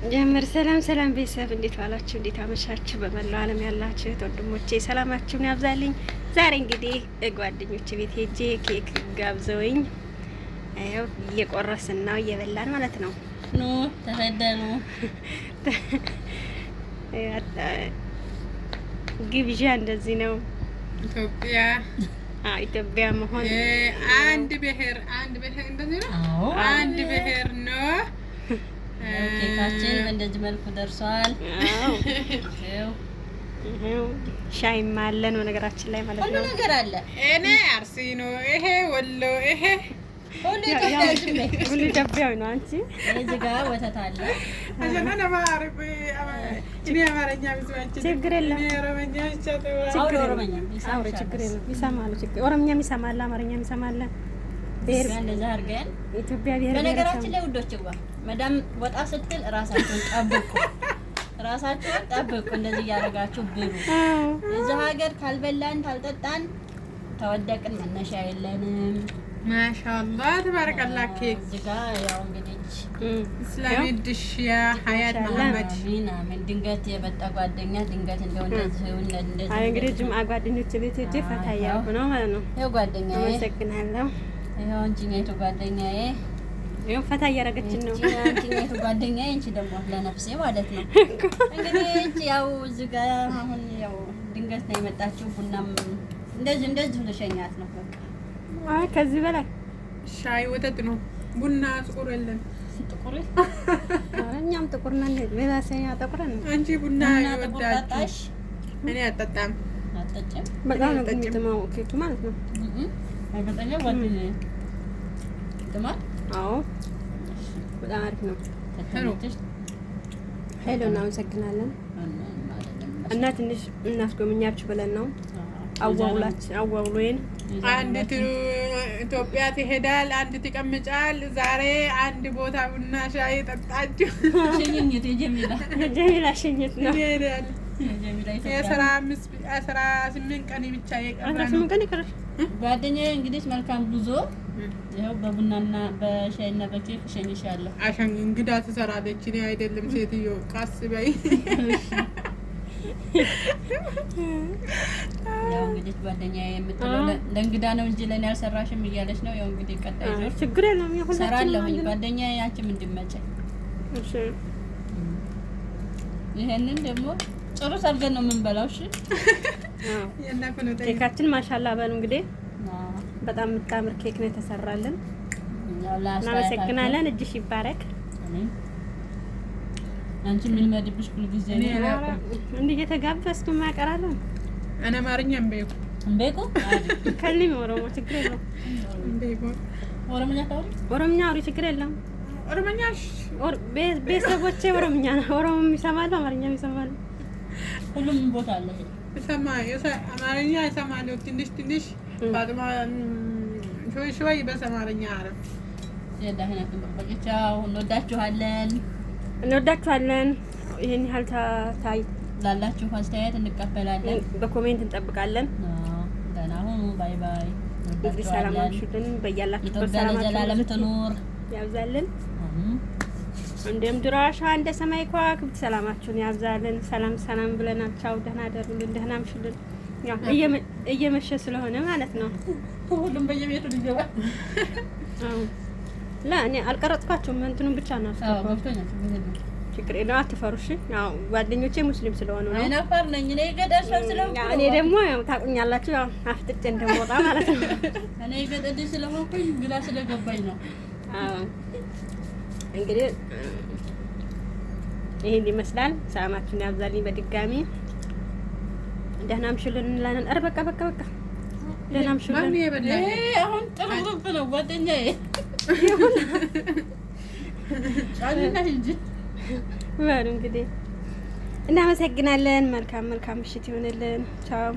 ጀምር ሰላም ሰላም ቤተሰብ እንዴት ዋላችሁ? እንዴት አመሻችሁ? በመላው ዓለም ያላችሁ ወንድሞቼ ሰላማችሁን ያብዛልኝ። ዛሬ እንግዲህ ጓደኞቼ ቤት ሄጄ ኬክ ጋብዘውኝ ያው እየቆረስን ነው እየበላን ማለት ነው። ኑ ተፈደኑ ግብዣ እንደዚህ ነው። ኢትዮጵያ መሆን አንድ ብሔር እንደዚህ ነው። አንድ ብሔር ነው። ኬካችን እንደዚህ መልኩ ደርሷል። ሻይም አለን በነገራችን ላይ ማለት ነው። ሁሉ ነገር አለ። እኔ አርሲ ነው፣ ይሄ ወሎ፣ ይሄ ሁሉ ኢትዮጵያዊ ነው። አንቺ እዚህ ጋር ወተት አለ። ችግር የለም። ችግር የለም። ይሰማሉ። ኦሮምኛም ይሰማል፣ አማርኛም ይሰማል። እንደዛ አድርገን ኢትዮጵያ ብሔር በነገራችን ላይ ውዶች መዳም ወጣ ስትል ራሳችሁን ጠብቁ። እንደዚህ እያደረጋችሁ ብሉ። እዚህ ሀገር ካልበላን ካልጠጣን ተወደቅን መነሻ የለንም። ማሻአላህ ተባረከላህ። ኬክ እዚህ ጋር ያው እንግዲህ እስላሚ ድሽያ ሀያት መሐመድ ምን ድንገት የመጣ ጓደኛ ድንገት እንደዚህ እንግዲህ ጅምዓ ጓደኞች ቤት ሄጄ ፈታ እያልኩ ነው ማለት ነው። ያው ጓደኛዬ አመሰግናለሁ። ያው አንቺኛይቱ ጓደኛዬ ያው ፈታ እያደረገችን ነው። አንቺኛይቱ ጓደኛዬ እንቺ ደግሞ ለነፍሴ ማለት ነው። እንግዲህ እንቺ ያው እዚህ ጋር አሁን ያው ድንገት ነው የመጣችው። ቡናም እንደዚህ ልሸኛት ነው በቃ። ከዚህ በላይ ሻይ ወተት ነው። ቡና ጥቁር የለም። ጥቁር እኛም ጥቁር ነን። በባሰኛ ጥቁር ነን። አንቺ ቡና ይወዳሽ? እኔ አጠጣም። አጠጭም በጣም ነው የሚጥመው ኬኩ ማለት ነው። አይበጣኝ ወጥኝ ጥማት። አዎ በጣም አሪፍ ነው። ሄሎ እናመሰግናለን። እና ትንሽ እናስጎምኛችሁ ብለን ነው አዋውሎዬን አንድ ኢትዮጵያ ትሄዳል፣ አንድ ትቀምጫል። ዛሬ አንድ ቦታ ቡና ሻይ ጠጣችሁ። ሸኝት ጀሚላ ሸኝት ነው። የ18 ቀን ብቻ የቀረሽ ጓደኛዬ እንግዲህ መልካም ጉዞ። ይኸው በቡናና በሻይና በኬክ እሸኝሻለሁ። አሸን እንግዳ ትሰራለች። እኔ አይደለም ሴትዮ ቀስ በይ። ያው እንግዲህ ጓደኛዬ የምትለው ለእንግዳ ነው እንጂ ለኔ አልሰራሽም እያለች ነው። ያው እንግዲህ ቀጣይ ዙር ችግር የለም ሰራለሁኝ ጓደኛዬ አንቺም እንድመጪ። እሺ ይሄንን ደግሞ ጥሩ ሰርገን ነው የምንበላው። እሺ ኬካችን ማሻአላ በሉ እንግዲህ በጣም የምታምር ኬክ ነው የተሰራልን። እናመሰግናለን። እጅሽ ይባረክ። አንቺ ምን መድብሽ ሁሉ ጊዜ ነው እንዴ የተጋበስኩ ማቀራለሁ። እኔ አማርኛ እምቤቁ ከልም ኦሮሞ ችግር የለም። ኦሮምኛ ታውሪ? ኦሮምኛ አውሪ ችግር የለም። ኦሮምኛሽ ቤተሰቦቼ ኦሮምኛ ነው። ኦሮሞ ይሰማሉ፣ አማርኛ ይሰማሉ። ሁሉም ቦታ አለ። አማርኛ ይሰማሉ ትንሽ ባድማ ሾይ በሰማርኛ አረፍ የዳህና ተበቀቻው። እንወዳችኋለን። ይሄን ያህል ታይ ላላችሁ አስተያየት እንቀበላለን። በኮሜንት እንጠብቃለን። ደህና ሁኑ። ባይ ባይ። እንግዲህ ሰላማችሁን በያላችሁበት ሰላም ትኑር ያብዛልን። እንደም ድራሻ እንደ ሰማይ ከዋክብት ሰላማችሁን ያብዛልን። ሰላም ብለናል። ቻው፣ ደህና ደሩልን፣ ደህና ምሽልን። ያው እየመሸ ስለሆነ ማለት ነው። ሁሉም በየቤቱ ሊገባ እኔ አልቀረጽኳቸውም። እንትኑን ብቻ ነው ችግር የለውም። አትፈሩሽ። ያው ጓደኞቼ ሙስሊም ስለሆኑ ነው። አይናፋር ነኝ እኔ ገጠር ሰው ስለሆንኩ እኔ ደግሞ ያው ታቁኛላችሁ። ያው አፍጥጬ እንደምወጣ ማለት ነው። እኔ ገጠር ስለሆንኩኝ ግራ ስለገባኝ ነው። አዎ እንግዲህ ይሄን ይመስላል። ሰላማችሁን ያብዛልኝ። በድጋሚ ደህና ምሽልን እንላለን። ኧረ በቃ ደህና ምሽልን። አሁን ጥሩ ነው ጓደኛዬ ጫልና እንጂ በሉ እንግዲህ እናመሰግናለን። መልካም ምሽት ይሁንልን። ቻው